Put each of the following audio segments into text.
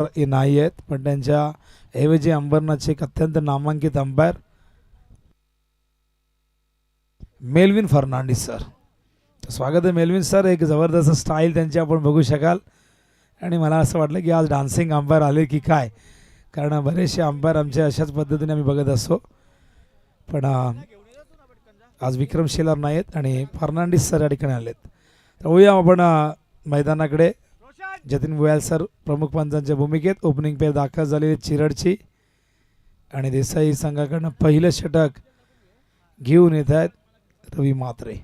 नाही आहेत, पण त्यांच्या ऐवजी अंबरनाथचे एक अत्यंत नामांकित अंपायर मेल्विन फर्नांडिस सर. स्वागत आहे मेल्विन सर. एक जबरदस्त स्टाईल त्यांची आपण बघू शकाल. आणि मला असं वाटलं की आज डान्सिंग अंपायर आले की काय, कारण बरेचसे अंपायर आमच्या अशाच पद्धतीने आम्ही बघत असतो, पण आज विक्रम शेलार नाही आहेत आणि फर्नांडिस सर या ठिकाणी आलेत. तर होऊया आपण मैदानाकडे. जतीन गोयल सर प्रमुख पंचांच्या भूमिकेत ओपनिंग पेर दाखल झालेली चिरडची आणि देसाई संघाकडनं पहिलं षटक घेऊन येत आहेत रवी म्हात्रे.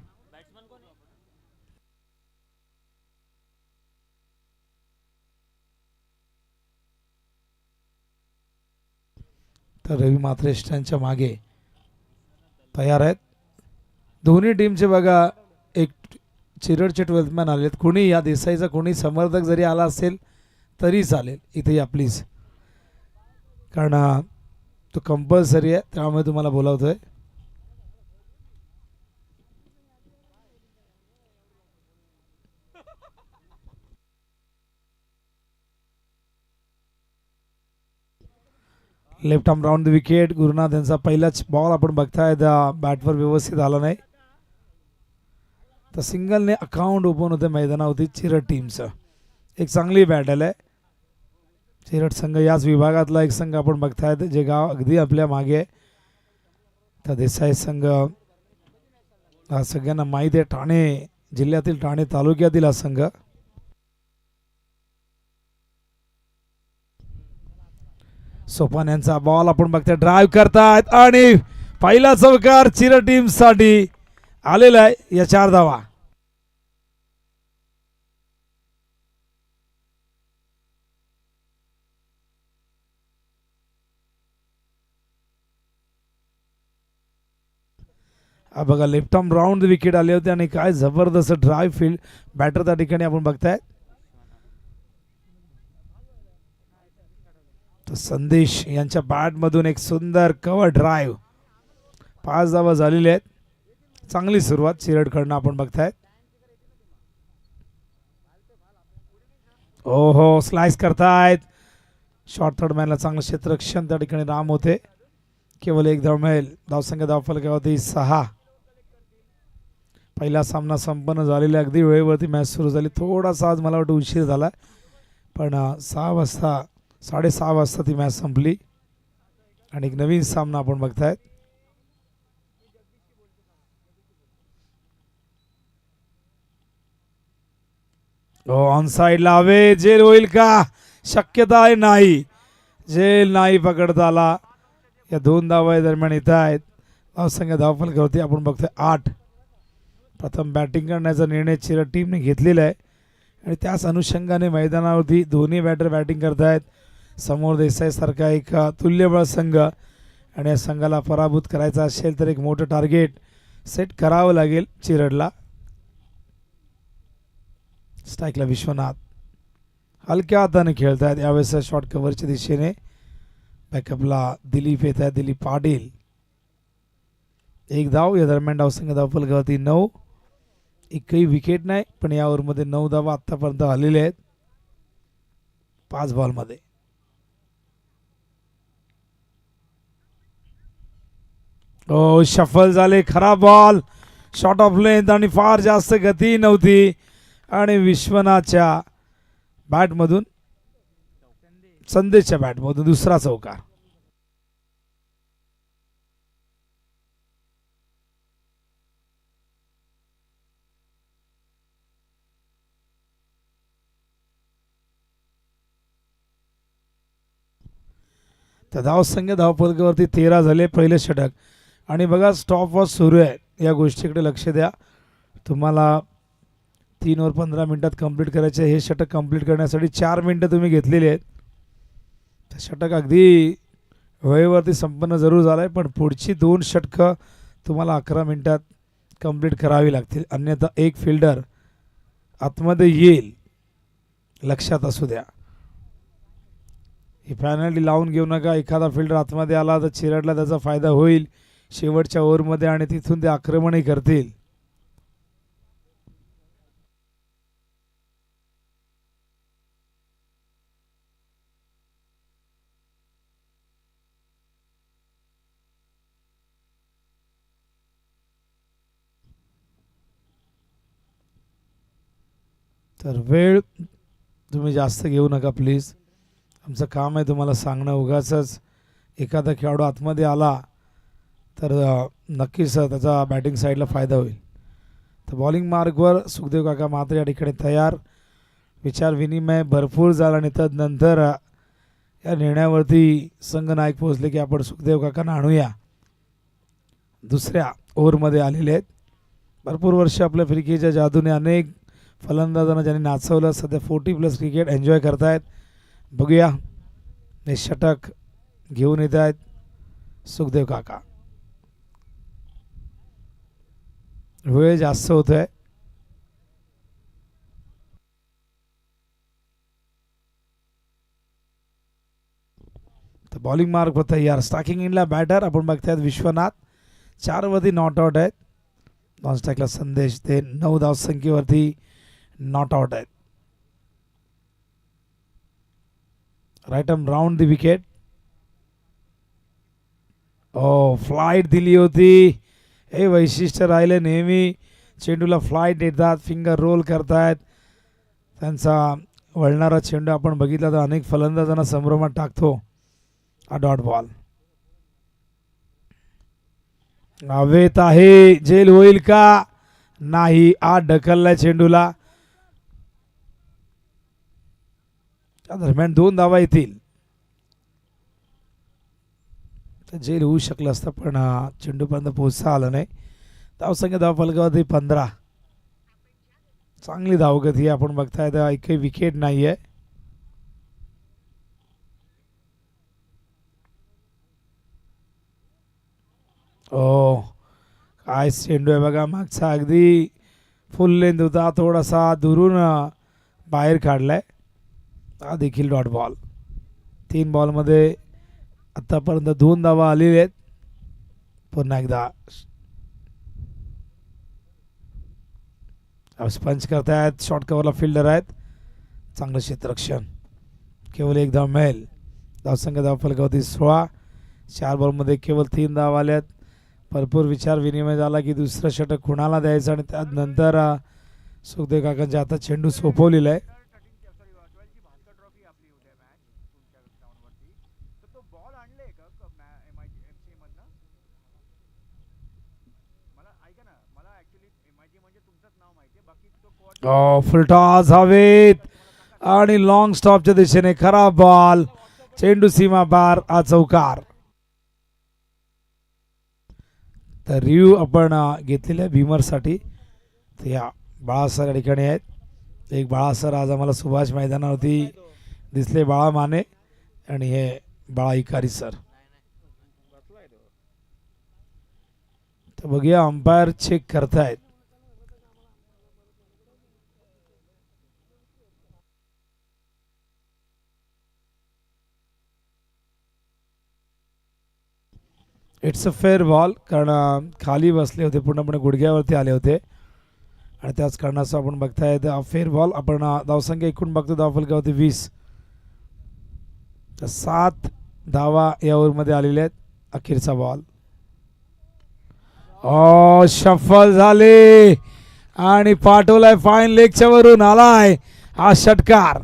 तर रवी म्हात्रे त्यांच्या मागे तयार आहेत. दोन्ही टीमचे बघा एक चिरडचे 12th मॅन आलेत. कोणी या देसाईचा कोणी समर्थक जरी आला असेल तरी चालेल, इथे या प्लीज, कारण तो कंपल्सरी आहे, त्यामुळे तुम्हाला बोलावतोय. Left arm round the wicket. Gurunath यांचा पहिलाच बॉल आपण बघताय, बॅटवर व्यवस्थित आला नाही, तर सिंगलने अकाउंट ओपन होते मैदानावरती चिरड टीमचं. एक चांगली बॅटल आहे. चिरड संघ याच विभागातला एक संघ आपण बघतायत, जे गाव अगदी आपल्या मागे आहे. तर देसाई संघ हा सगळ्यांना माहीत आहे, ठाणे जिल्ह्यातील ठाणे तालुक्यातील हा संघ. सोपान यांचा बॉल आपण बघताय, ड्राईव्ह करतायत आणि पहिला चौकार चिरड टीम साठी आलेला आहे. या 4 धावा. हा बघा लेफ्ट आर्म राऊंड विकेट आले होते आणि काय जबरदस्त ड्राईव्ह फील्ड बॅटर त्या ठिकाणी आपण बघताय. संदेश यांच्या बॅटमधून एक सुंदर कव्हर ड्राईव्ह. 5 धावा झालेले आहेत. चांगली सुरुवात चिरडकडनं आपण बघताय. हो स्लाइस करतायत. शॉर्ट थर्ड मॅनला चांगलं क्षेत्ररक्षण त्या ठिकाणी राम होते. केवळ एक धाव मिळेल. धावसंख्या धावफलकावरती 6. पहिला सामना संपन्न झालेला, अगदी वेळेवरती मॅच सुरू झाली. थोडासा आज मला वाटतं उशीर झाला, पण 6:30 वाजता ती मॅच संपली आणि एक नवीन सामना आपण बघतायत. ऑन साइडला हवे. जेल होईल का? शक्यता आहे नाही. जेल नाही पकडता आला. या 2 धावा दरम्यान येत आहेत. धावसंख्या धावफलकावरती आपण बघतोय 8. प्रथम बॅटिंग करण्याचा निर्णय चिरड टीमने घेतलेला आहे आणि त्याच अनुषंगाने मैदानावरती दोन्ही बॅटर बॅटिंग करतायत. समोर देसाई सारखा एक तुल्यबळ संघ आणि या संघाला पराभूत करायचा असेल तर एक मोठं टार्गेट सेट करावं लागेल चिरडला. स्ट्राईकला विश्वनाथ हलक्या हाताने खेळतायत यावेळेस शॉर्ट कव्हरच्या दिशेने. बॅकअपला दिलीप येत आहे, दिलीप पाटील. 1 धाव. या दरम्यान धावसंख्या धावफलकावरती 9. एकही विकेट नाही, पण या ओव्हरमध्ये 9 धावा आतापर्यंत आलेल्या आहेत 5 बॉलमध्ये. शफल झाले. खराब बॉल. शॉर्ट ऑफ लेंथ आणि फार जास्त गती नव्हती आणि विश्वनाथच्या बॅटमधून, संदेशच्या बॅटमधून दुसरा चौकार. तर धावसंख्या धावफलकावरती 13 झाले. पहिले षटक आणि बघा स्टॉप वॉच सुरू आहे. या गोष्टीकडे लक्ष द्या. तुम्हाला 3 ओव्हर 15 मिनिटात कंप्लीट करायचे. हे षटक कंप्लीट करण्यासाठी 4 मिनिटं तुम्ही घेतलेली आहेत. तर षटक अगदी वेळेवरती संपन्न जरूर झालं आहे, पण पुढची 2 षटकं तुम्हाला 11 मिनिटात कंप्लीट करावी लागतील, अन्यथा एक फिल्डर आतमध्ये येईल. लक्षात असू द्या. ही पॅनल्टी लावून घेऊ नका. एखादा फिल्डर आतमध्ये आला तर चिरडला त्याचा फायदा होईल शेवटच्या ओव्हरमध्ये आणि तिथून ते आक्रमणही करतील. तर वेळ तुम्ही जास्त घेऊ नका प्लीज. आमचं काम आहे तुम्हाला सांगणं. उगाचच एखादा खेळाडू आतमध्ये आला तर नक्कीच त्याचा बॅटिंग साईडला फायदा होईल. तर बॉलिंग मार्कवर सुखदेव काका मात्र या ठिकाणी तयार. विचार विनिमय भरपूर झाला आणि तदनंतर या निर्णयावरती संघनायक पोहोचले की आपण सुखदेव काकांना आणूया. दुसऱ्या ओव्हरमध्ये आलेले आहेत. भरपूर वर्ष आपल्या क्रिकेटच्या जादूने अनेक फलंदाजांना ज्यांनी नाचवलं, सध्या 40+ क्रिकेट एन्जॉय करतायत. बघूया निष्ठक घेऊन येत आहेत सुखदेव काका. वेळ जास्त होत आहे. तर बॉलिंग मार्क तयार. स्टार्किंग इनला बॅटर आपण बघतायत विश्वनाथ. 4 वरती नॉट आउट आहेत. नॉनस्ट्राईकला संदेश ते 9 धावसंख्येवरती नॉट आउट आहेत. Right arm round the wicket. Flight दिली होती. हे वैशिष्ट्य राहिले. नेहमी चेंडूला फ्लाईट देतात, फिंगर रोल करतायत. त्यांचा वळणारा चेंडू आपण बघितला तर अनेक फलंदाजांना संभ्रमात टाकतो. हा डॉट बॉल हवेत आहे. जेल होईल का? नाही. आत ढकललाय चेंडूला. त्या दरम्यान 2 धावा येतील. जेल होऊ शकलं असतं पण चेंडूपर्यंत पोहोचता आलं नाही. धावसंख्या धावफलकावरती 15. चांगली धावगती आपण बघताय. एकही विकेट नाही आहे. काय चेंडू आहे बघा. मागचा अगदी फुल लेंथ होता, थोडासा दुरून बाहेर काढलाय. हा देखील डॉट बॉल. 3 बॉलमध्ये आतापर्यंत 2 धावा आलेल्या आहेत. पुन्हा एकदा स्पंच करतायत. शॉर्ट कव्हरला फिल्डर आहेत. चांगलं क्षेत्ररक्षण. केवळ 1 धाव मिळेल. धावसंख्या धावफलकावरती 16. 4 बॉलमध्ये केवळ 3 धावा आल्यात. भरपूर विचार विनिमय झाला की दुसरं षटक कुणाला द्यायचं आणि त्यानंतर सुखदेव काकांच्या हातात चेंडू सोपवलेला आहे. फुलटॉस हवेत आणि लॉंग स्टॉपच्या दिशेने खराब बॉल. चेंडू सीमा पार. चौकार. तर रिव्ह्यू आपण घेतलेल्या भीमरसाठी ते या बाळासर या ठिकाणी आहेत. एक बाळासर आज आम्हाला सुभाष मैदानावरती दिसले. बाळा माने आणि हे बाळा इकारी सर. तर बघूया अंपायर चेक करतायत. It's a fair ball. कारण खाली बसले होते, पूर्णपणे गुडघ्यावरती आले होते आणि त्याच कारणाचं आपण बघताय फेअर बॉल. आपण धावसंख्या एकूण बघतो धावफलकावरती 20. तर 7 धावा या ओव्हरमध्ये आलेल्या आहेत. अखेरचा बॉल. शफल झाले आणि पाठवलाय फाईन लेगच्या वरून. आलाय हा षटकार.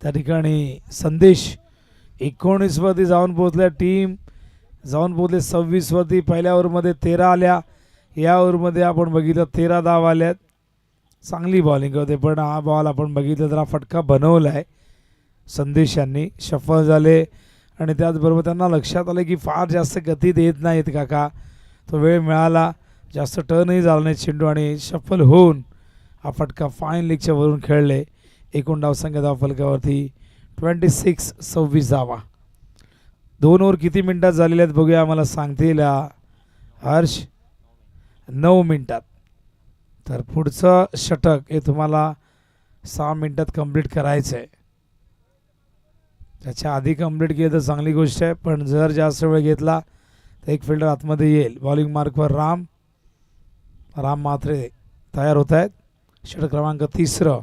त्या ठिकाणी संदेश 19 वरती जाऊन पोहोचल्या. टीम जाऊन पोहोचले 26 वरती. पहिल्या ओव्हरमध्ये 13 आल्या. या ओव्हरमध्ये आपण बघितलं 13 धावा आल्यात. चांगली बॉलिंग होते पण हा बॉल आपण बघितलं तर हा फटका बनवला आहे संदेश यांनी. शफल झाले आणि त्याचबरोबर त्यांना लक्षात आलं की फार जास्त गती देत नाहीत काका. तो वेळ मिळाला, जास्त टर्नही झाला नाही चेंडू आणि शफल होऊन हा फटका फाईन लेगच्या वरून खेळले. एकूण धावसंख्या धावफलकावरती 26 धावा. 2 ओव्हर किती मिनिटात झालेले आहेत बघूया. आम्हाला सांगतील हर्ष. 9 मिनिटात. तर पुढचं षटक हे तुम्हाला 6 मिनिटात कंप्लीट करायचं आहे. त्याच्या आधी कंप्लीट केलं तर चांगली गोष्ट आहे, पण जर जास्त वेळ घेतला तर एक फिल्डर आतमध्ये येईल. बॉलिंग मार्कवर राम मात्रे तयार होत आहेत. षटक क्रमांक 3.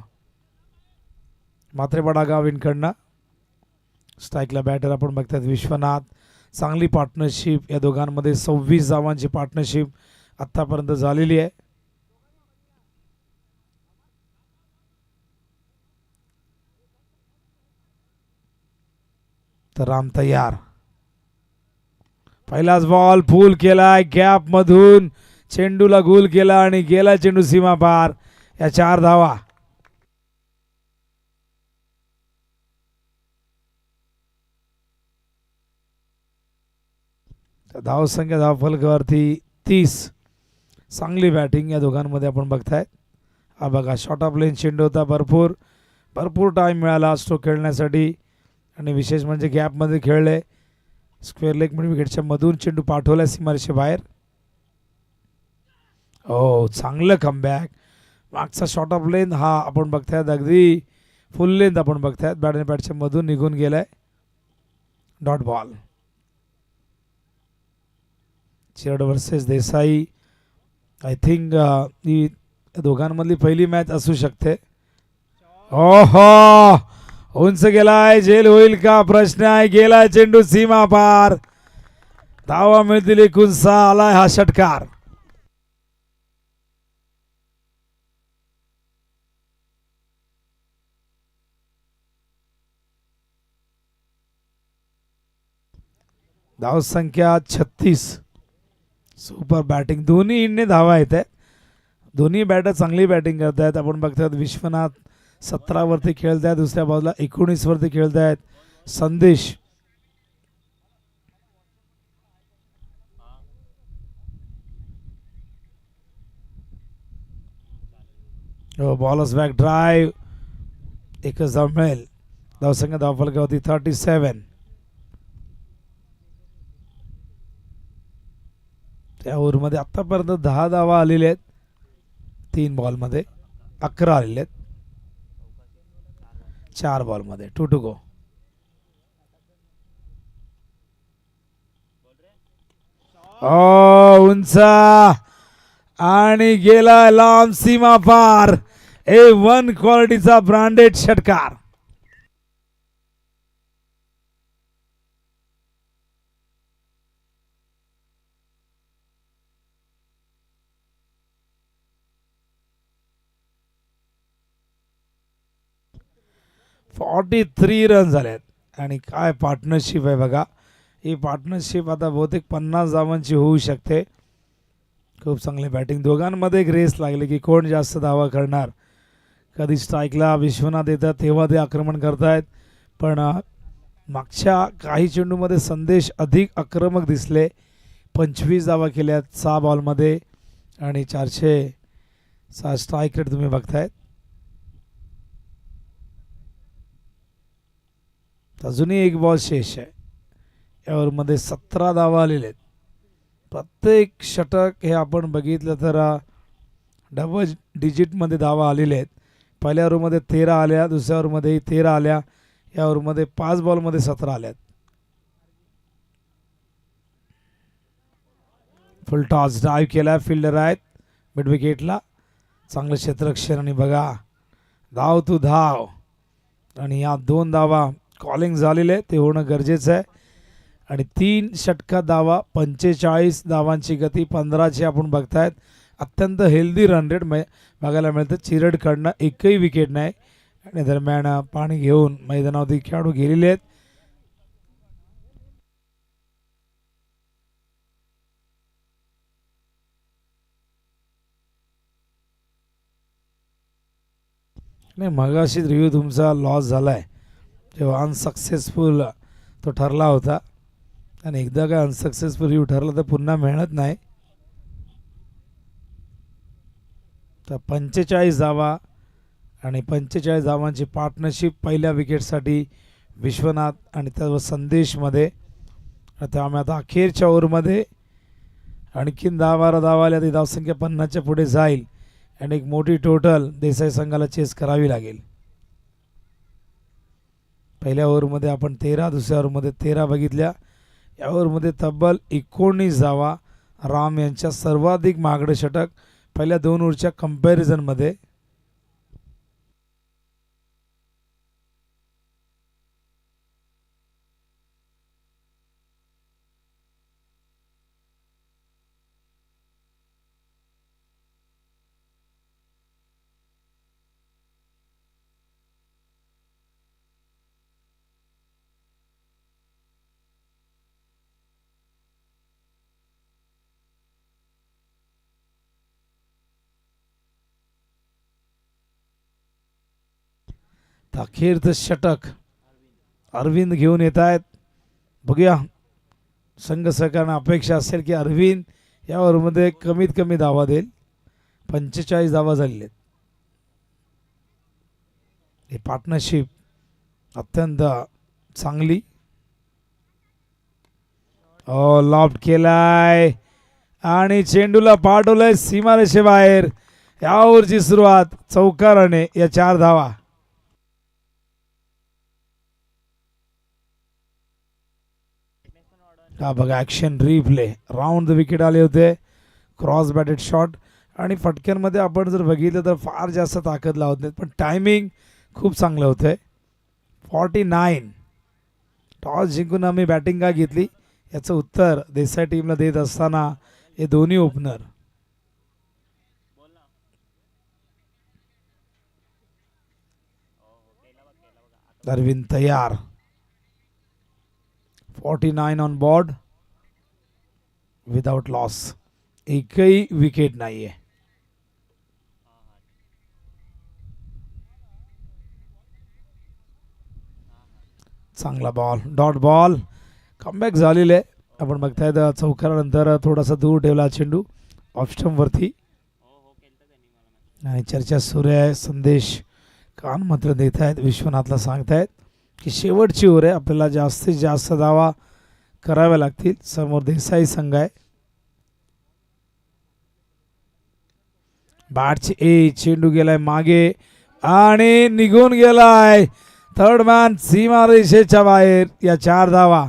मात्रेपाडा गाव इनकडनं. स्ट्राईकला बॅटर आपण बघतात विश्वनाथ. चांगली पार्टनरशिप या दोघांमध्ये 26 धावांची पार्टनरशिप आत्तापर्यंत झालेली आहे. तर राम तयार. पहिलाच बॉल फुल केलाय गॅप मधून, चेंडूला गोल केला आणि गेला चेंडू सीमा पार. या 4 धावा. धावसंख्या धावफलकावरती 30. चांगली बॅटिंग या दोघांमध्ये आपण बघताय. हा बघा शॉर्ट ऑफ लेन चेंडू होता. भरपूर टाइम मिळाला स्ट्रोक खेळण्यासाठी आणि विशेष म्हणजे गॅपमध्ये खेळले. स्क्वेअर लेग मिड विकेटच्या मधून चेंडू पाठवला सीमारेषे बाहेर. हो चांगलं कमबॅक. मागचा शॉर्ट ऑफ लेन हा आपण बघतायत अगदी फुल लेंथ आपण बघतायत. बॅट आणि बॅटच्या मधून निघून गेलाय. Dot ball. Chirad versus Desai. I think ही दोघांमधली पहिली मॅच असू शकते. ओहो उंच गेलाय. झेल होईल का प्रश्न आहे. गेला चेंडू सीमा पार. धावा मिळतील 19. आलाय हा षटकार. धावसंख्या 36. Super batting. दोन्ही इंडने धावा येत आहेत. दोन्ही बॅटर चांगली बॅटिंग करत आहेत. आपण बघतात विश्वनाथ 17 वरती खेळत आहेत. दुसऱ्या बाजूला 19 वरती खेळत आहेत संदेश. Bowlers back drive. एकच धाव मिळेल. धावसंख्या धावफलकावरती 37. त्या ओव्हरमध्ये आतापर्यंत 10 धावा आलेल्या आहेत. 3 बॉलमध्ये 11 आलेले आहेत. 4 बॉलमध्ये 2 टू गो. उंचा आणि गेला लांब सीमा पार. A1 क्वालिटीचा ब्रँडेड षटकार. .43 रन झालेत. आणि काय पार्टनरशिप आहे बघा. ही पार्टनरशिप आता बहुतेक 50 धावांची होऊ शकते. खूप चांगली बॅटिंग. दोघांमध्ये एक रेस लागली की कोण जास्त धावा करणार. कधी स्ट्राईकला विश्वनाथ येतात तेव्हा ते आक्रमण करतायत. पण मागच्या काही चेंडूमध्ये संदेश अधिक आक्रमक दिसले. 25 धावा केल्यात 6 बॉलमध्ये आणि 406 स्ट्राईक रेट तुम्ही बघतायत. अजूनही 1 बॉल शेष आहे. यावरमध्ये 17 धावा आलेले आहेत. प्रत्येक षटक हे आपण बघितलं तर डबल डिजिटमध्ये धावा आलेले आहेत. पहिल्या ओव्हरमध्ये 13 आल्या. दुसऱ्या ओव्हरमध्येही 13 आल्या. या ओव्हरमध्ये 5 बॉलमध्ये 17 आल्यात. फुल टॉस ड्राईव्ह केला. फिल्डर आहेत मिड विकेटला. चांगलं क्षेत्ररक्षण आणि बघा धाव तू धाव. आणि या 2 धावा कॉलिंग झालेले ते होणं गरजेचं आहे. आणि 3 षटकात धावा 45 धावांची गती 15ची आपण बघतायत. अत्यंत हेल्दी रन रेट बघायला मिळतं. चिरडकडनं एकही विकेट नाही. आणि दरम्यान पाणी घेऊन मैदानावरती खेळाडू गेलेले आहेत. नाही मगाशी रिव्ह्यू तुमचा लॉस झालाय. जेव्हा अनसक्सेसफुल तो ठरला होता. आणि एकदा काय अनसक्सेसफुल रिव्ह्यू ठरला तर पुन्हा मिळत नाही. तर 45 धावा आणि 45 धावांची पार्टनरशिप पहिल्या विकेटसाठी विश्वनाथ आणि त्यावर संदेशमध्ये. त्यामुळे आता अखेरच्या ओव्हरमध्ये आणखीन 10-12 धावा आल्या. ती धावसंख्या 50च्या पुढे जाईल आणि एक मोठी टोटल देसाई संघाला चेस करावी लागेल. पहिल्या ओव्हरमध्ये आपण 13, दुसऱ्या ओव्हरमध्ये 13 बघितल्या. या ओव्हरमध्ये तब्बल 19 धावा. राम यांच्या सर्वाधिक महागडे षटक पहिल्या 2 ओव्हरच्या कंपॅरिझनमध्ये. अखेरचं षटक अरविंद घेऊन येत आहेत. बघूया संघ सहकार्याने अपेक्षा असेल की अरविंद या ओव्हरमध्ये कमीत कमी धावा देईल. 45 धावा झालेले आहेत. ही पार्टनरशिप अत्यंत चांगली. लॉफ्ट केलाय आणि चेंडूला पाठवलंय सीमारेषेबाहेर. या ओव्हरची सुरुवात चौकाराने या 4 धावा. हा बघा action replay. Round the wicket आले होते. क्रॉस बॅटेड शॉट आणि फटक्यांमध्ये आपण जर बघितलं तर फार जास्त ताकद लावत नाहीत पण टायमिंग खूप चांगलं होतं. 49. टॉस जिंकून आम्ही बॅटिंग का घेतली याचं उत्तर देसाई टीमला देत असताना हे दोन्ही ओपनर. अरविंद तयार. 49 ऑन बोर्ड विदाउट लॉस. एकही विकेट नाहीये. चांगला बॉल. Dot ball. कमबॅक झालेले आहे. आपण बघतायत चौकारानंतर थोडासा दूर ठेवला चेंडू ऑफ स्टंप वरती आणि चर्चा सुरू आहे. संदेश कान मात्र देत आहेत. विश्वनाथला सांगतायत की शेवटची ओव्हर आहे, आपल्याला जास्तीत जास्त धावा कराव्या लागतील. समोर देसाई संघ आहे. बॅटची चेंडू गेलाय मागे आणि निघून गेलाय. थर्ड मॅन सीमारेषेच्या बाहेर. या 4 धावा.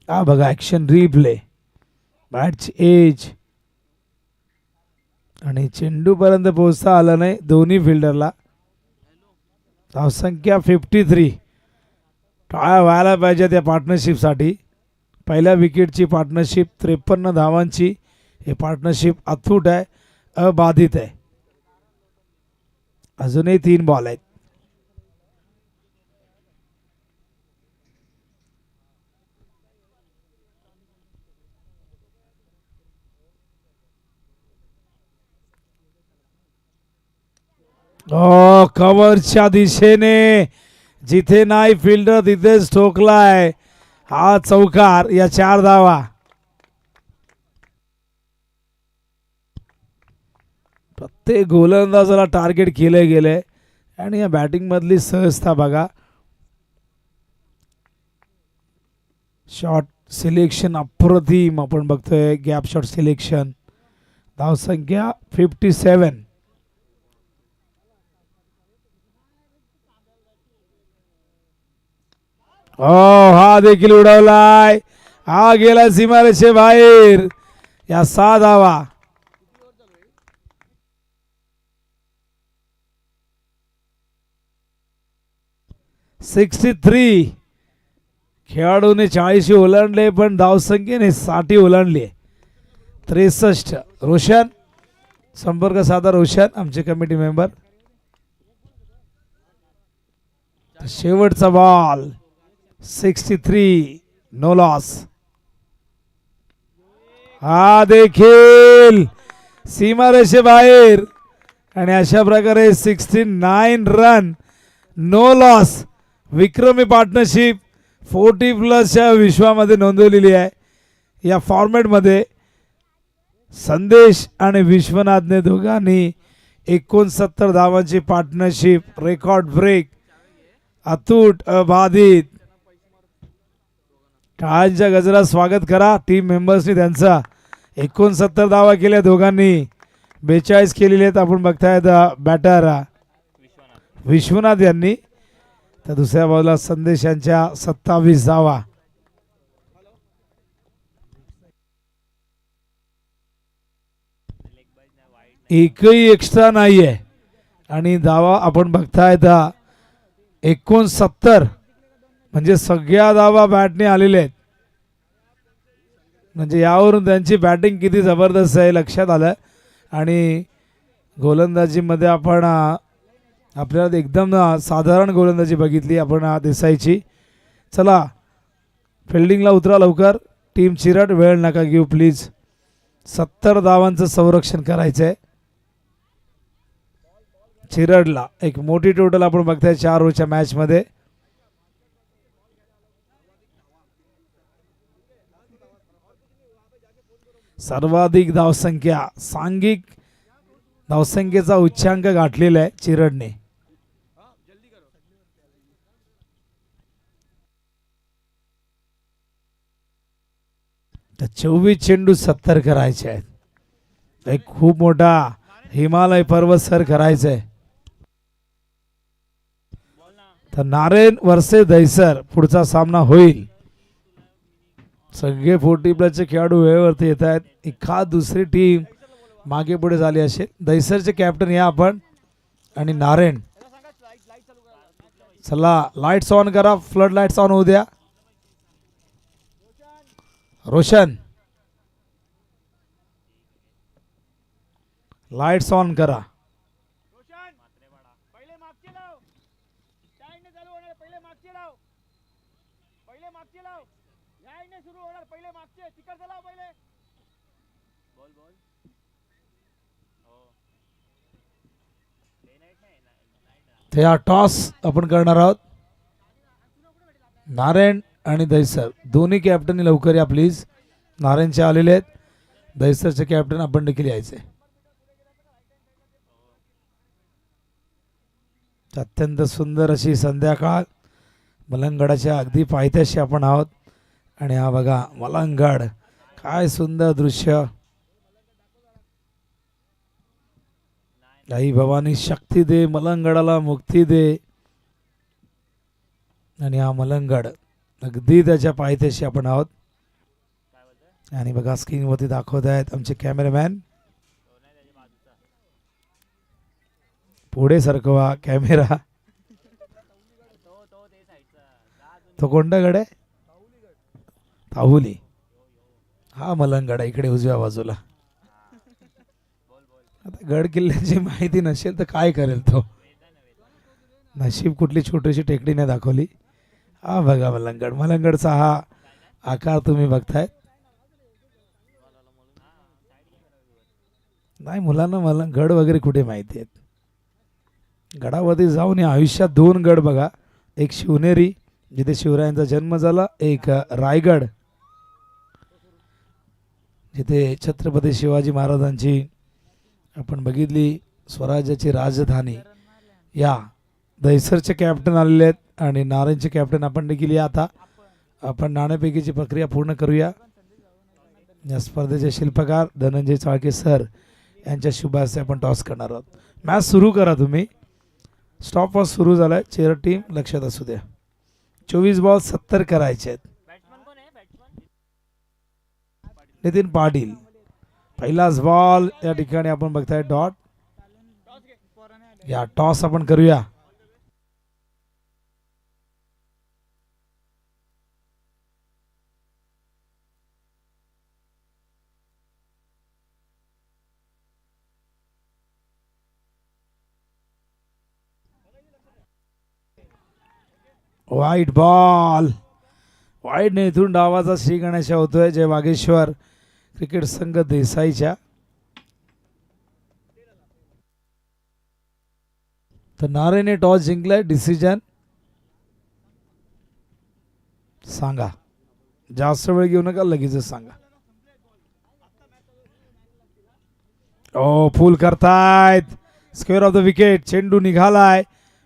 हा बघा ॲक्शन रिप्ले. बॅटची एज आणि चेंडू पर्यंत पोहोचता आला नाही दोन्ही फिल्डरला. धावसंख्या 53. टाळ्या व्हायला पाहिजे त्या पार्टनरशिपसाठी. पहिल्या विकेटची पार्टनरशिप 53 धावांची. हे पार्टनरशिप अथूट आहे, अबाधित आहे. अजूनही 3 बॉल आहेत. कव्हरच्या दिशेने जिथे नाही फिल्डर तिथेच ठोकलाय हा चौकार. या 4 धावा. प्रत्येक गोलंदाजाला टार्गेट केले गेले आणि या बॅटिंग मधली सहजता बघा. शॉट सिलेक्शन अप्रतिम आपण बघतोय. Gap shot selection. धावसंख्या 57. हा देखील उडवलाय. हा गेला सीमारेषे बाहेर. या 6 धावा. खेळाडूने 40 ओलांडले पण धावसंख्येने 60 ओलांडली. 63. रोशन संपर्क साधा. रोशन आमचे कमिटी मेंबर. शेवटचा बॉल. 63. No loss. हा देखील सीमारेषे बाहेर आणि अशा प्रकारे 69 रन. No loss. विक्रमी पार्टनरशिप 40+ विश्वामध्ये नोंदवलेली आहे. या फॉर्मॅटमध्ये संदेश आणि विश्वनाथने दोघांनी 69 धावांची पार्टनरशिप. Record break. अतूट, अबाधित. टाळ्यांच्या गजरात स्वागत करा टीम मेंबर्सनी त्यांचा. 69 धावा केल्या दोघांनी. 42 केलेले आहेत. आपण बघतायत बॅटर विश्वनाथ यांनी. तर दुसऱ्या बाजूला संदेश यांच्या 27 धावा. एकही एक्स्ट्रा नाहीये आणि धावा आपण बघतायत 69 म्हणजे सगळ्या धावा बॅटने आलेल्या आहेत. म्हणजे यावरून त्यांची बॅटिंग किती जबरदस्त आहे लक्षात आलं. आणि गोलंदाजीमध्ये आपण आपल्याला एकदम साधारण गोलंदाजी बघितली आपण देसाईची. चला फिल्डिंगला उतरा लवकर. टीम चिरट वेळ नका घेऊ प्लीज. 70 धावांचं संरक्षण करायचं आहे. चिरडला एक मोठी टोटल आपण बघताय 4 ओव्हरच्या मॅच मध्ये. सर्वाधिक धावसंख्या सांघिक धावसंख्येचा उच्चांक गाठलेला आहे चिरडने. तर 24 चेंडू 70 करायचे आहेत. एक खूप मोठा हिमालय पर्वत सर करायचा आहे. तर नारायण वर्से दहिसर पुढचा सामना होईल. सगळे 40+ खेळाडू वेळेवरती येत आहेत. एखाद दुसरी टीम मागे पुढे झाली असेल. दहिसरचे कॅप्टन या आपण आणि नारायण. चला लाईट्स ऑन करा. फ्लड लाईट्स ऑन होऊ द्या. रोशन लाईट्स ऑन करा. त्या टॉस आपण करणार आहोत. नारायण आणि दहिसर दोन्ही कॅप्टन लवकर या प्लीज. नारायणचे आलेले आहेत. दहिसरचे कॅप्टन आपण देखील यायचे. अत्यंत सुंदर अशी संध्याकाळ. मलंगडाच्या अगदी पायथ्याशी आपण आहोत आणि हा बघा मलंगड. काय सुंदर दृश्य. आई भवानी शक्ती दे, मलंगडाला मुक्ती दे. आणि हा मलंगड अगदी त्याच्या पायथ्याशी आपण आहोत. आणि बघा स्क्रीनवरती दाखवत आहेत आमचे कॅमेरामॅन. पुढे सरकवा कॅमेरा. तो कोणता गड आहे? ताहुली. हा मलंगड आहे इकडे उजव्या बाजूला. आता गड किल्ल्याची माहिती नसेल तर काय करेल तो. नशीब कुठली छोटीशी टेकडी नाही दाखवली. हा बघा मलंगड. मलंगडचा हा आकार तुम्ही बघताय. नाही मुलांना मला गड वगैरे कुठे माहिती आहेत. गडावरती जाऊन या आयुष्यात 2 गड बघा. एक शिवनेरी जिथे शिवरायांचा जन्म झाला. एक रायगड जिथे छत्रपती शिवाजी महाराजांची आपण बघितली स्वराज्याची राजधानी. या दहिसरचे कॅप्टन आलेले आहेत आणि नारायणचे कॅप्टन आपण देखील या. आता आपण नाणेफेकीची प्रक्रिया पूर्ण करूया. या स्पर्धेचे शिल्पकार धनंजय चाळके सर यांच्या शुभ हस्ते आपण टॉस करणार आहोत. मॅच सुरू करा तुम्ही. स्टॉप वॉच सुरू झालाय. चेअर टीम लक्षात असू द्या. 24 बॉल 70 करायचे आहेत. नितीन पाटील पहिलाच बॉल या ठिकाणी आपण बघताय डॉट. या टॉस आपण करूया. वाईट बॉल. वाईट ने इथून डावाचा श्री गणेश होतोय जय वागेश्वर क्रिकेट संघ देसाईच्या. तर नारायणने टॉस जिंकलाय. डिसिजन सांगा. जास्त वेळ घेऊ नका. लगेच सांगा. ओ फुल करतायत. Square of the wicket. चेंडू निघालाय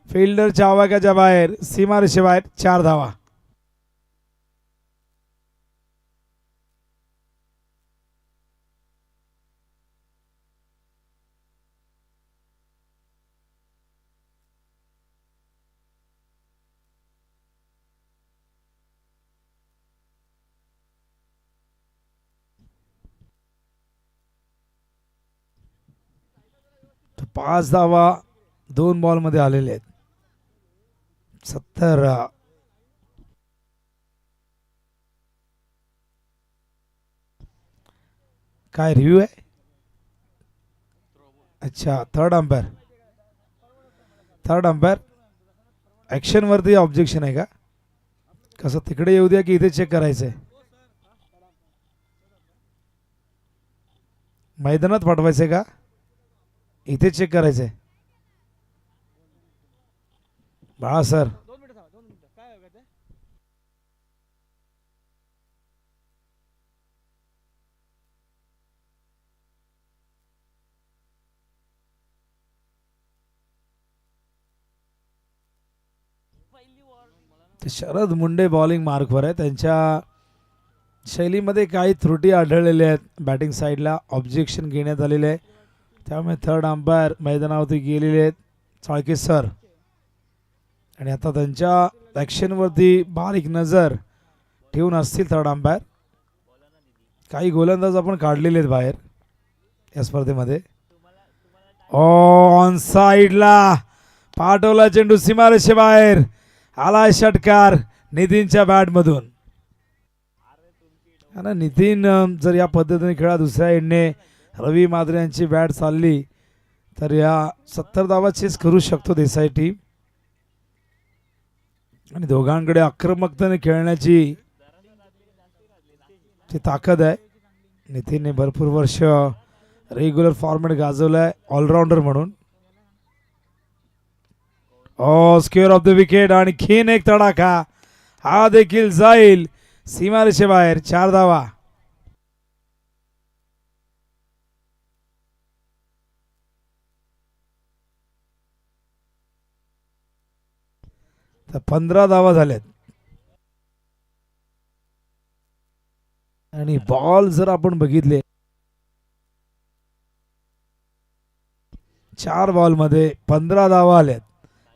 फिल्डरच्या आवाक्याच्या बाहेर. सीमारेषेबाहेर 4 धावा. तर 5 धावा 2 बॉल मध्ये आलेले आहेत. 70. काय रिव्ह्यू आहे? अच्छा थर्ड अंपायर. ऍक्शन वरती ऑब्जेक्शन आहे का? कसं तिकडे येऊ द्या की इथे चेक करायचंय? मैदानात पाठवायचंय का इथे चेक करायचंय? बाळा सर शरद मुंडे बॉलिंग मार्कवर आहे. त्यांच्या शैलीमध्ये काही त्रुटी आढळलेल्या आहेत. बॅटिंग साईडला ऑब्जेक्शन घेण्यात आलेले आहे. त्यामुळे थर्ड अंपायर मैदानावरती गेलेले आहेत चाळके सर. आणि आता त्यांच्या ॲक्शनवरती बारीक नजर ठेवून असतील थर्ड अंपायर. काही गोलंदाज आपण काढलेले आहेत बाहेर या स्पर्धेमध्ये. ऑन साईडला पाठवला चेंडू सीमारेषे बाहेर. आलाय षटकार नितीनच्या बॅटमधून. आणि नितीन जर या पद्धतीने खेळा दुसऱ्या एंडने रवी मात्रे यांची बॅट चालली तर या 70 धावा चेस करू शकतो देसाई टीम. आणि दोघांकडे आक्रमकतेने खेळण्याची ताकद आहे. नितीनने भरपूर वर्ष रेग्युलर फॉर्मॅट गाजवलाय ऑलराऊंडर म्हणून. स्क्वेअर ऑफ द विकेट आणि खीन एक तडाखा हा देखील जाईल सीमारेषे बाहेर. 4 धावा. तर 15 धावा झाल्यात. आणि बॉल जर आपण बघितले 4 बॉलमध्ये 15 धावा आल्यात.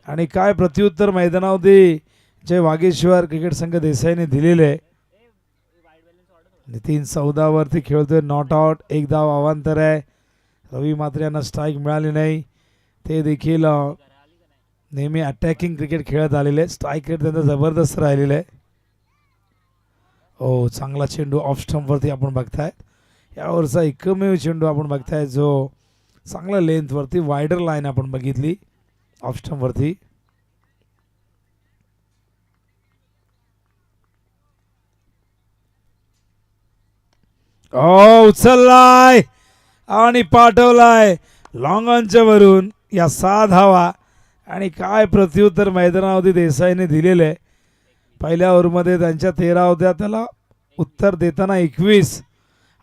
आणि काय प्रत्युत्तर मैदानावरती जय वागेश्वर क्रिकेट संघ देसाईने दिलेले. नितीन 14 वरती खेळतोय नॉट आउट. 1 धाव अवांतर आहे. रवी मात्रे यांना स्ट्राईक मिळाली नाही. ते देखील नेहमी अटॅकिंग क्रिकेट खेळत आलेले. स्ट्राईक रेट त्यांचा जबरदस्त राहिलेला आहे. चांगला चेंडू ऑफ स्टंपवरती आपण बघताय. यावरचा एकमेव चेंडू आपण बघताय जो चांगला लेंथवरती वायडर लाईन आपण बघितली ऑफ स्टंपवरती. उचललाय आणि पाठवलाय लॉंग ऑनच्या वरून या 6 धावा. आणि काय प्रत्युत्तर मैदानावरती देसाईने दिलेले. पहिल्या ओव्हरमध्ये त्यांच्या 13 होत्या, त्याला उत्तर देताना 21.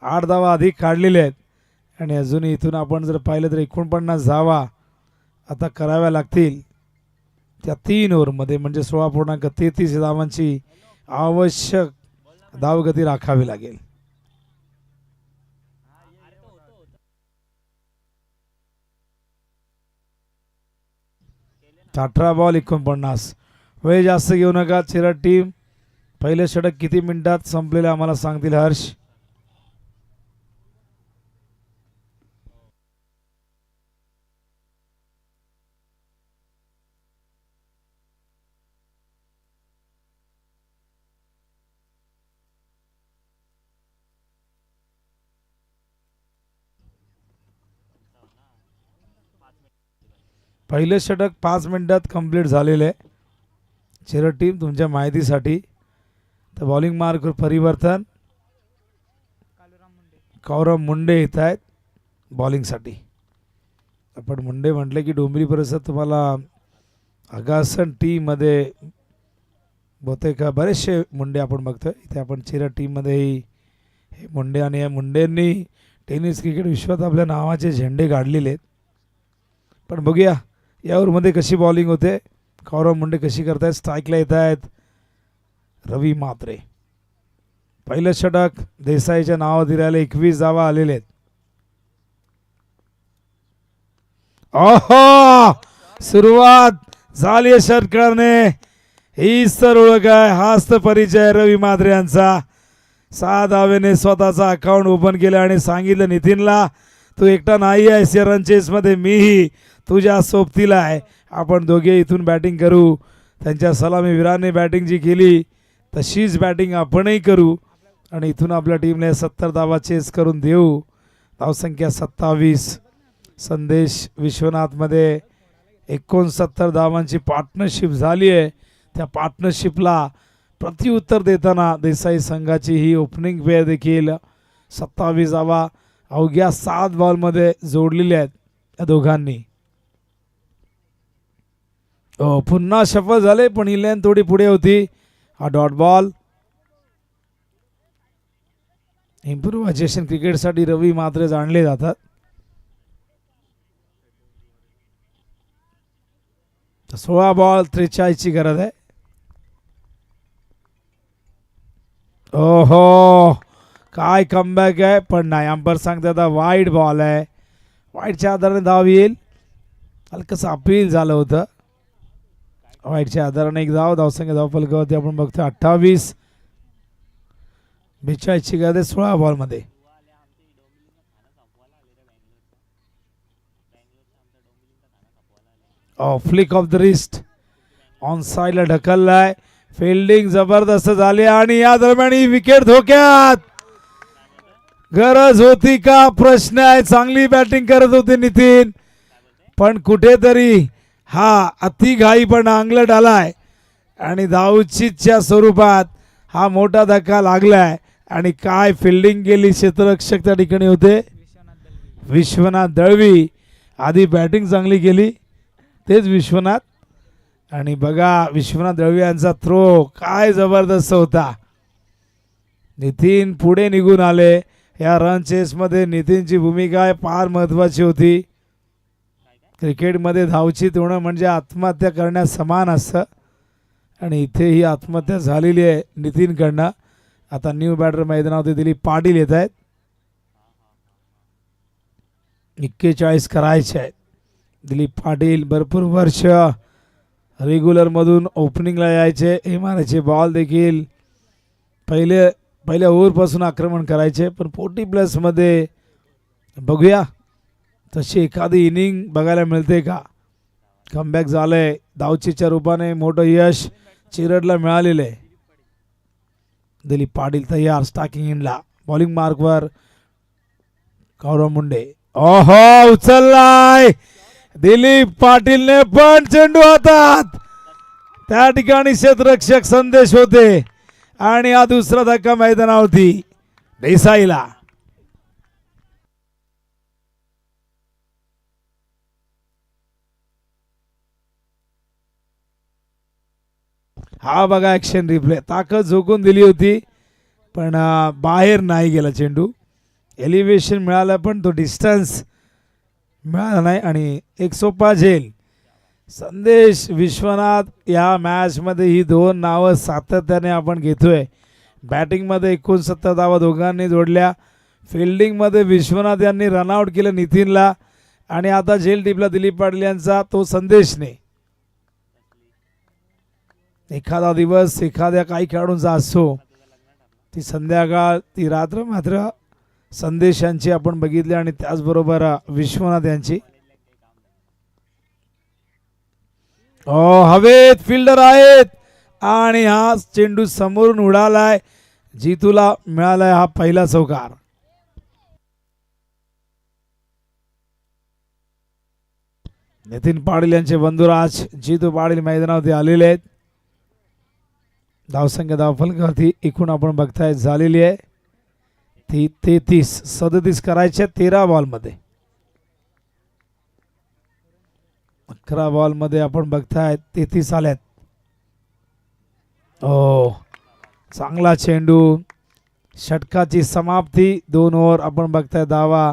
8 धावा अधिक काढलेल्या आहेत. आणि अजून इथून आपण जर पाहिलं तर 49 धावा आता कराव्या लागतील त्या 3 ओव्हरमध्ये. म्हणजे 16.33 धावांची आवश्यक धावगती राखावी लागेल. 18 बॉल 49. वेळ जास्त घेऊ नका. चिरट टीम पहिले षटक किती मिनिटात संपलेले आम्हाला सांगतील हर्ष. पहिले षटक 5 मिनिटात कंप्लीट झालेले आहे. चिरट टीम तुमच्या माहितीसाठी. तर बॉलिंग मार्कवर परिवर्तन. कौरव मुंडे येत आहेत बॉलिंगसाठी. आपण मुंडे म्हटले की डोंबिवली परिसरात तुम्हाला अगासन टीममध्ये बहुतेक बरेचसे मुंडे आपण बघतोय. इथे आपण चिरट टीममध्येही हे मुंडे. आणि या मुंडेंनी टेनिस क्रिकेट विश्वात आपल्या नावाचे झेंडे काढलेले आहेत. पण बघूया या ओव्हरमध्ये कशी बॉलिंग होते. कौरव मुंडे कशी करतायत. स्ट्राईकला येत आहेत रवी मात्रे. पहिलं षटक देसाईच्या नावावर दिलेले 21 धावा आलेले आहेत. सुरुवात झाली षटकाने. हीच तर ओळख आहे. हाच तर परिचय रवी मात्रे यांचा. 6 धावेने स्वतःचा अकाउंट ओपन केलं आणि सांगितलं नितीनला तू एकटा नाही आहेस या रन चेसमध्ये, मीही तुझ्या सोबतीला आहे. आपण दोघे इथून बॅटिंग करू. त्यांच्या सलामीवीराने बॅटिंग जी केली तशीच बॅटिंग आपणही करू आणि इथून आपल्या टीमने 70 धावा चेस करून देऊ. धावसंख्या 27. संदेश विश्वनाथमध्ये 69 धावांची पार्टनरशिप झाली आहे. त्या पार्टनरशिपला प्रत्युत्तर देताना देसाई संघाची ही ओपनिंग पेअर देखील 27 धावा अवघ्या 7 बॉलमध्ये जोडलेल्या आहेत या दोघांनी. पुन्हा सफल झाले पण ही लेन थोडी पुढे होती. हा डॉट बॉल. इम्प्रोव्हायझेशन क्रिकेटसाठी रवी मात्र जाणले जातात. 16 बॉल 43 ची गरज आहे. ओहो काय कमबॅक आहे पण नाही. अंपर सांगते आता वाईड बॉल आहे. वाईडच्या आधाराने धाव येईल. हलकंसं अपील झालं होतं. वाईडच्या आधाराने एक धावसंख्या धावफलकावरती आपण बघतोय 28. 42 ची गरज आहे 16 बॉल मध्ये. Flick of the wrist on साइडला ढकललाय. फिल्डिंग जबरदस्त झाली आणि या दरम्यान ही विकेट धोक्यात. गरज होती का प्रश्न आहे. चांगली बॅटिंग करत होते नितीन पण कुठेतरी हा अतिघाईपणा अंगलट आलाय आणि धावचीतच्या स्वरूपात हा मोठा धक्का लागलाय. आणि काय फिल्डिंग केली. क्षेत्ररक्षक त्या ठिकाणी होते विश्वनाथ दळवी. आधी बॅटिंग चांगली केली तेच विश्वनाथ. आणि बघा विश्वनाथ दळवी यांचा थ्रो काय जबरदस्त होता. नितीन पुढे निघून आले. या रन चेसमध्ये नितीनची भूमिका फार महत्त्वाची होती. क्रिकेटमध्ये धावचीत होणं म्हणजे आत्महत्या करण्यास समान असतं आणि इथे ही आत्महत्या झालेली आहे नितीनकडनं. आता न्यू बॅटर मैदानावरती दिलीप पाटील येत आहेत. 41 करायचे आहेत. दिलीप पाटील भरपूर वर्ष रेग्युलर मधून ओपनिंगला यायचे. मारायचे बॉल देखील पहिल्या ओव्हरपासून आक्रमण करायचे. पण 40 प्लस मध्ये बघूया तशी एखादी इनिंग बघायला मिळते का. कमबॅक झालंय. धावचीच्या रूपाने मोठं यश चिरडला मिळालेलं आहे. दिलीप पाटील तयार स्टार्टिंग इनला. बॉलिंग मार्कवर गौरव मुंडे. ओहो उचललाय दिलीप पाटीलने पण चेंडू हातात. त्या ठिकाणी क्षेत्ररक्षक संदेश होते आणि हा दुसरा धक्का मैदानावरती देसाईला. हा बघा ॲक्शन रिप्ले. ताकद झोकून दिली होती पण बाहेर नाही गेला चेंडू. एलिव्हेशन मिळालं पण तो डिस्टन्स मिळाला नाही. आणि एक सोपा झेल. संदेश विश्वनाथ या मॅचमध्ये ही दोन नावं सातत्याने आपण घेतोय. बॅटिंगमध्ये 69 धावा दोघांनी जोडल्या. फिल्डिंगमध्ये विश्वनाथ यांनी रनआउट केलं नितीनला आणि आता झेल टिपला दिलीप पाटील यांचा तो संदेशने. एखादा दिवस एखाद्या काही खेळाडूंचा असो ती संध्याकाळ ती रात्र मात्र संदेशांची आपण बघितली आणि त्याचबरोबर विश्वनाथ यांची. हवेत फिल्डर आहेत आणि हा चेंडू समोरून उडालाय. जीतूला मिळालाय हा पहिला चौकार. नितीन पाटील यांचे बंधुराज जीतू पाटील मैदानावरती आलेले आहेत. धावसंख्या धावफलकावरती एकूण आपण बघताय झालेली आहे ती 37 करायच्या 13 बॉलमध्ये. 11 बॉलमध्ये आपण बघताय 33 आल्यात. चांगला चेंडू. षटकाची समाप्ती. 2 ओव्हर आपण बघताय धावा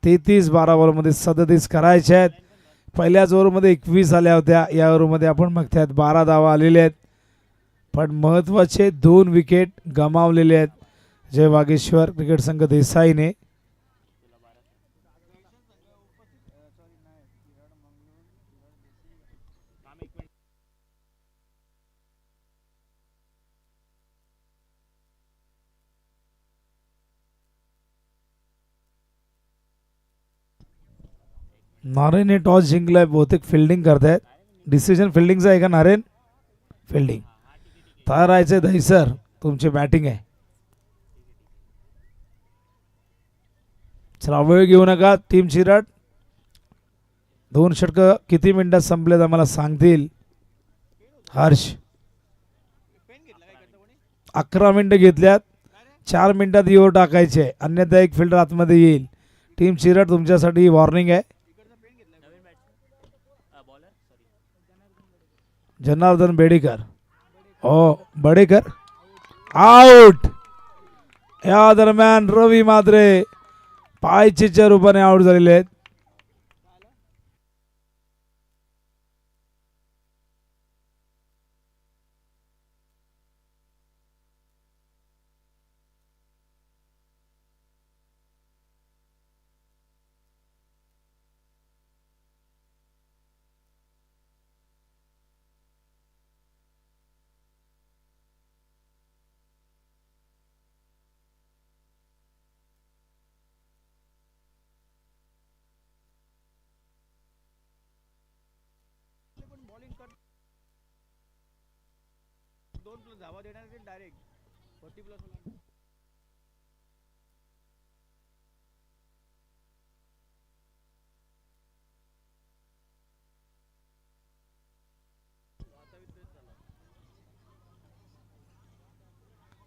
33. 12 बॉलमध्ये 37 करायचे आहेत. पहिल्याच ओव्हरमध्ये 21 आल्या होत्या. या ओव्हरमध्ये आपण बघतायत 12 धावा आलेल्या आहेत पण महत्त्वाचे 2 विकेट गमावलेले आहेत जय वागेश्वर क्रिकेट संघ देसाईने. नारेन टॉस जिंकलाय. बहुतेक फिल्डिंग करतायत. डिसिजन फिल्डिंगचा आहे का नारेन. फिल्डिंग तयार राहायचे. दहीसर तुमची बॅटिंग आहे. चला वेळ घेऊ नका. टीम चिराट 2 षटकं किती मिनिटात संपलेत आम्हाला सांगतील. हर्ष 11 मिनिटं घेतल्यात. 4 मिनिटात ओव्हर टाकायचे अन्यथा एक फिल्डर आतमध्ये येईल. टीम चिराट तुमच्यासाठी वॉर्निंग आहे. जनार्दन बेडेकर. ओ बडेकर आउट. या दरम्यान रवी मात्रे पायचीच्या रूपाने आउट झालेले आहेत.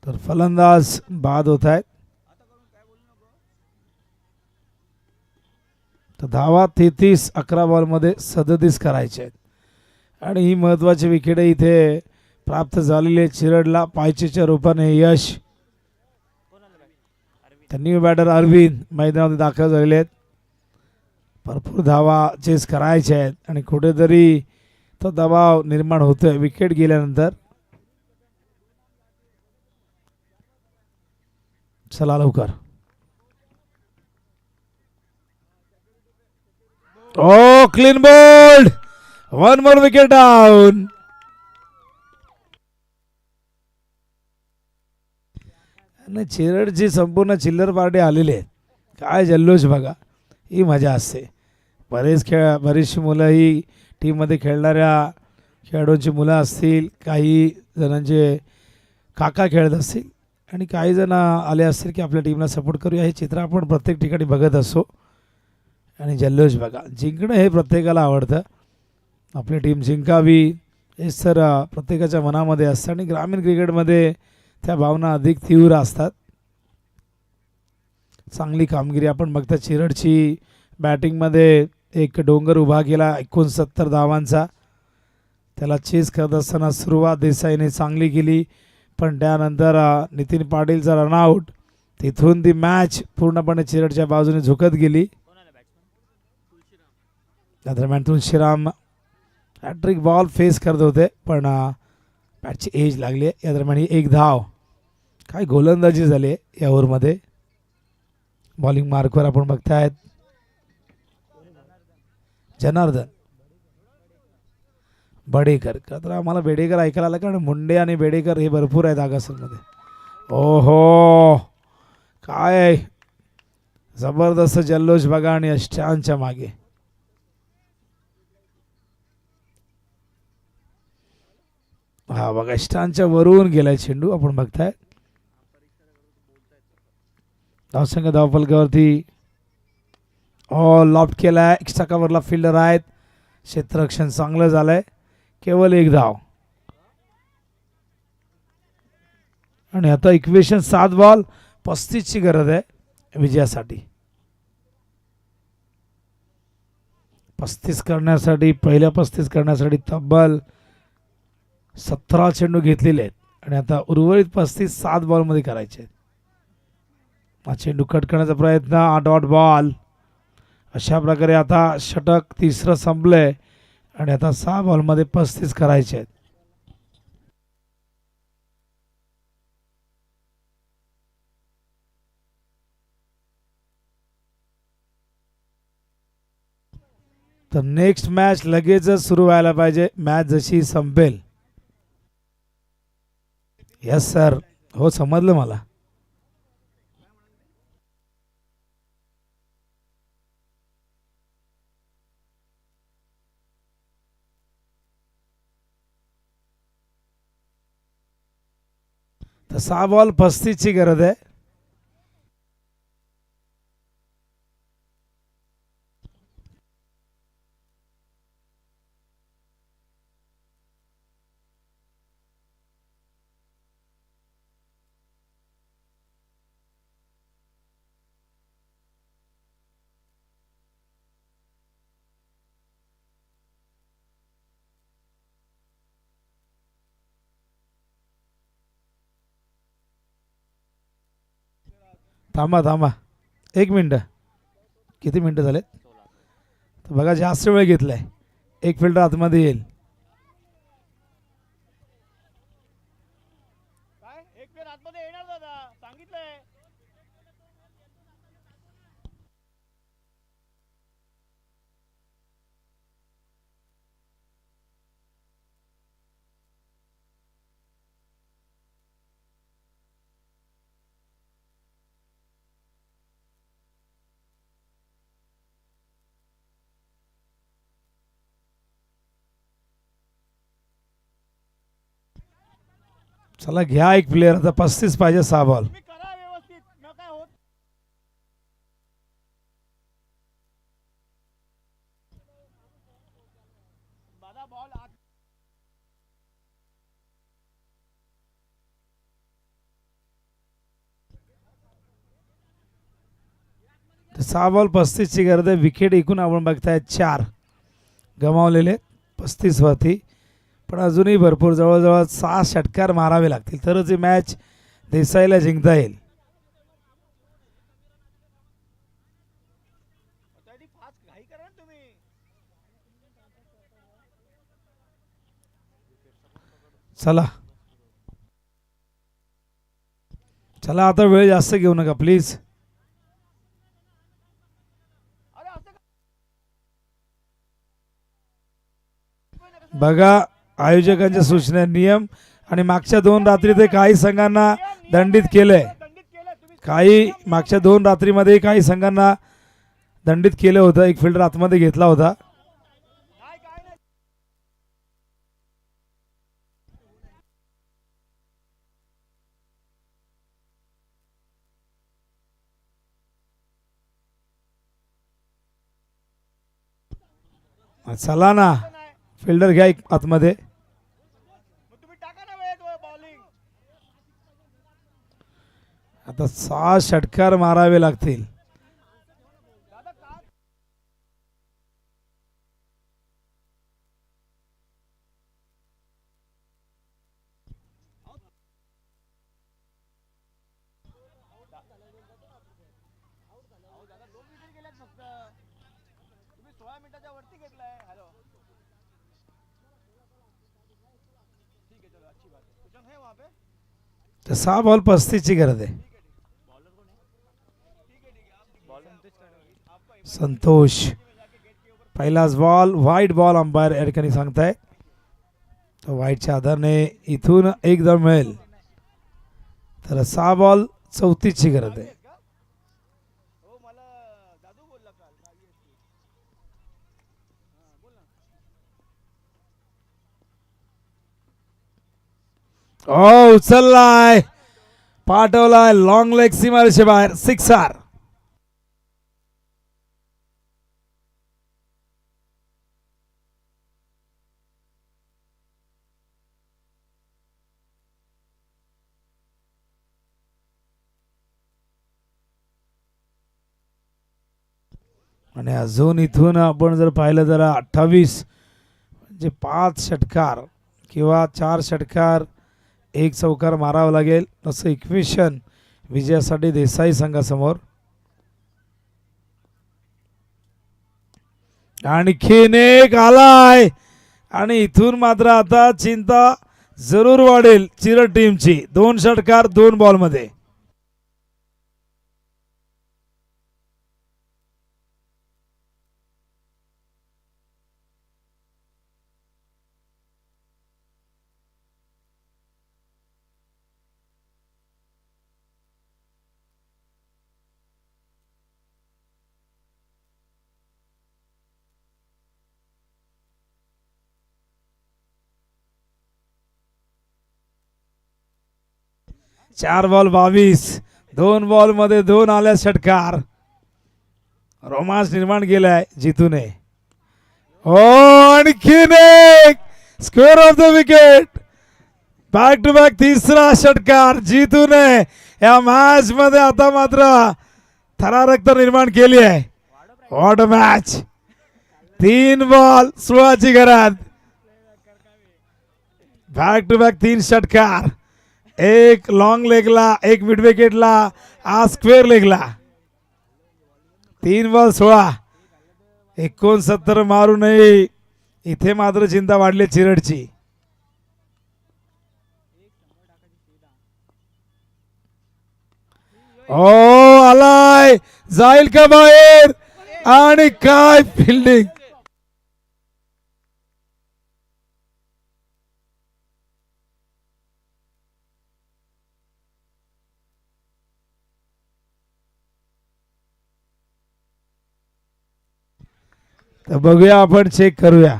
तर फलंदाज बाद होत आहेत. तर धावा 33 11 बॉलमध्ये 37 करायचे आहेत. आणि ही महत्त्वाची विकेट इथे प्राप्त झालेली आहे चिरडला पायचीच्या रूपाने यश. तर न्यू बॅटर अरविंद मैदानामध्ये दाखल झालेले आहेत. भरपूर धावा चेस करायचे आहेत आणि कुठेतरी तो दबाव निर्माण होतोय विकेट गेल्यानंतर. चला लवकर. Oh clean bowled. One more wicket down. चिरडची संपूर्ण चिल्लर पार्टी आलेली आहे. काय जल्लोष बघा. ही मजा असते. बरीचशी मुलं ही टीममध्ये खेळणाऱ्या खेळाडूंची मुलं असतील, काही जणांचे काका खेळत असतील आणि काही जण आले असतील की आपल्या टीमला सपोर्ट करूया. हे चित्र आपण प्रत्येक ठिकाणी बघत असतो. आणि जल्लोष बघा. जिंकणं हे प्रत्येकाला आवडतं. आपली टीम जिंकावी हेच तर प्रत्येकाच्या मनामध्ये असतं आणि ग्रामीण क्रिकेटमध्ये त्या भावना अधिक तीव्र असतात. चांगली कामगिरी आपण बघता. चिरडची बॅटिंगमध्ये एक डोंगर उभा केला 69 धावांचा. त्याला चेस करत असताना सुरुवात देसाईने चांगली केली, पण त्यानंतर नितीन पाटीलचा रनआउट. तिथून ती मॅच पूर्णपणे चिरडच्या बाजूने झुकत गेली. त्या दरम्यान तुळशीराम हॅट्रिक बॉल फेस करत होते, पण बॅटची एज लागली. या दरम्यान ही एक धाव. काय गोलंदाजी झाली या ओव्हरमध्ये. बॉलिंग मार्कवर आपण बघतायत जनार्दन बडेकर. तर आम्हाला बेडेकर ऐकायला आलं कारण मुंडे आणि बेडेकर हे भरपूर आहेत आगासनमध्ये. ओहो काय जबरदस्त जल्लोष बघा. आणि अष्टांच्या मागे हा बघा अष्टांच्या वरून गेलाय चेंडू. आपण बघताय धावसंघ धावफलकावरती लॉफ्ट केलाय. एक्स्ट्रा कव्हरला फिल्डर आहेत. क्षेत्ररक्षण चांगलं झालंय. केवळ एक धाव. आणि आता इक्वेशन 7 बॉल 35 ची गरज आहे विजयासाठी. 35 करण्यासाठी पहिल्या 35 करण्यासाठी तब्बल 17 चेंडू घेतलेले आहेत आणि आता उर्वरित 35 7 बॉलमध्ये करायचे. हा चेंडू कट करण्याचा प्रयत्न. Dot ball. अशा प्रकारे आता षटक तिसरं संपलंय आणि आता 6 बॉलमध्ये 35 करायचे आहेत. तर नेक्स्ट मॅच लगेचच सुरू व्हायला पाहिजे. मॅच जशी संपेल. Yes sir. हो समजलं मला. तर 6 बॉल 35 ची गरज आहे. थांबा थांबा 1 मिनिट. किती मिनिटं झालेत तर बघा जास्त वेळ घेतलाय. एक फिल्डर आतमध्ये येईल. चला घ्या एक प्लेअर. आता 35 पाहिजे 6 बॉल. तर 6 बॉल 35 ची गरज आहे. विकेट एकूण आपण बघताय 4 गमावलेले 35 वरती. पण अजूनही भरपूर जवळजवळ 6 षटकार मारावे लागतील तरच ही मॅच देसाईला जिंकता येईल. चला चला आता वेळ जास्त घेऊ नका प्लीज. बघा आयोजकांच्या सूचना नियम आणि मागच्या 2 रात्री ते काही संघांना दंडित केलंय. काही मागच्या 2 रात्रीमध्ये काही संघांना दंडित केलं होतं. एक फिल्डर आतमध्ये घेतला होता. चला ना फिल्डर घ्या एक आतमध्ये. आता 6 षटकार मारावे लागतील. तर 6 बॉल 35 ची गरज आहे. संतोष पहिलाच बॉल व्हाईट बॉल अंपायर या ठिकाणी सांगताय. तर व्हाईटच्या आधाराने इथून एक धाव मिळेल. तर 6 बॉल 34 ची गरज आहे. उचललाय पाठवलाय लॉंग लेग सीमारेषे बाहेर 6 आणि अजून इथून आपण जर पाहिलं तर 28 म्हणजे 5 षटकार किंवा 4 षटकार 1 चौकार मारावा लागेल. असं इक्वेशन विजयासाठी देसाई संघासमोर. आणखीन एक आलाय आणि इथून मात्र आता चिंता जरूर वाढेल चिरट टीमची. 2 षटकार 2 बॉल मध्ये. चार बॉल 22. 2 बॉल मध्ये 2 आल्या षटकार. रोमांच निर्माण केलाय जितूने. आणखीन एक square of the wicket. Back to back 3रा षटकार जितूने या मॅच मध्ये आता मात्र थरारक निर्माण केली आहे. What a match. 3 बॉल 16 ची गरज. बॅक टू बॅक 3 षटकार एक लॉंग लेगला, एक मिड विकेटला, आज स्क्वेअर लेगला. 3 बॉल 16. 69 मारू नये इथे मात्र चिंता वाढली चिरडची. ओ आलाय, जाईल का बाहेर आणि काय फिल्डिंग. तर बघूया आपण चेक करूया.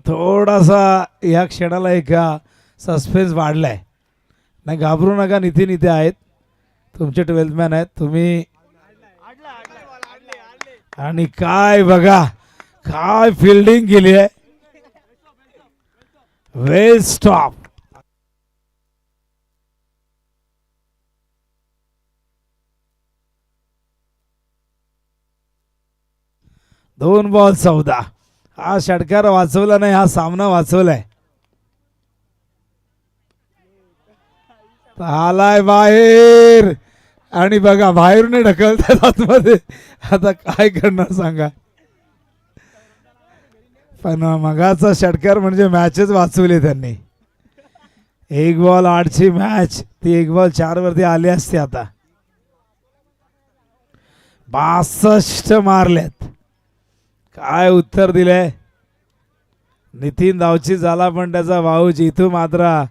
थोडासा या क्षणाला एक सस्पेन्स वाढलाय. नाही घाबरू नका, नितीन इथे आहेत, तुमचे 12th मॅन आहेत तुम्ही. आणि काय बघा, काय फिल्डिंग केली आहे. वेल स्टॉप. दोन बॉल 14. हा षटकार वाचवला नाही, हा सामना वाचवलाय. आलाय बाहेर आणि बघा बाहेरून ढकलतात आतमध्ये. आता काय करणार सांगा. पण मगाचा षटकार म्हणजे मॅचच वाचवली त्यांनी. 1 बॉल 8ची मॅच ती 1 बॉल 4 वरती आली असते. आता 62 मारलेत. काय उत्तर दिलंय. नितीन धावची झाला पण त्याचा भाऊच इथून मात्र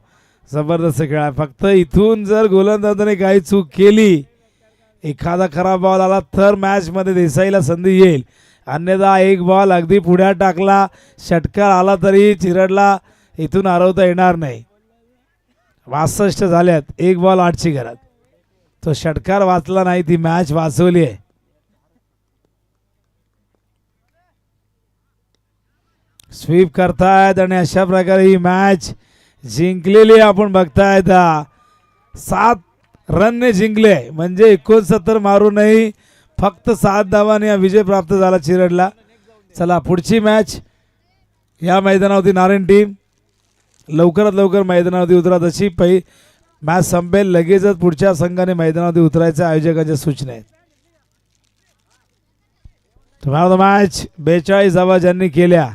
जबरदस्त खेळा. फक्त इथून जर गोलंदाजाने काही चूक केली, एखादा खराब बॉल आला तर मॅच मध्ये देसाईला संधी येईल. अन्यथा 1 बॉल अगदी पुढ्यात टाकला, षटकार आला तरी चिरडला इथून हरवता येणार नाही. 62 झाल्यात, 1 बॉल 8ची घरात. तो षटकार वाचला नाही, ती मॅच वाचवली आहे. स्वीप करतायत आणि अशा प्रकारे ही मॅच जिंकलेली आपण बघतायत. 7 रनने जिंकले म्हणजे 69 मारू नाही, फक्त 7 धावांनी हा विजय प्राप्त झाला चिरडला. चला पुढची मॅच या मैदानावरती नारायण टीम लवकरात लवकर मैदानावरती उतरा. तशी मॅच संपेल लगेचच पुढच्या संघाने मैदानावरती उतरायच्या आयोजकांच्या सूचना आहेत. तुम्हाला मॅच 42 धावा ज्यांनी केल्या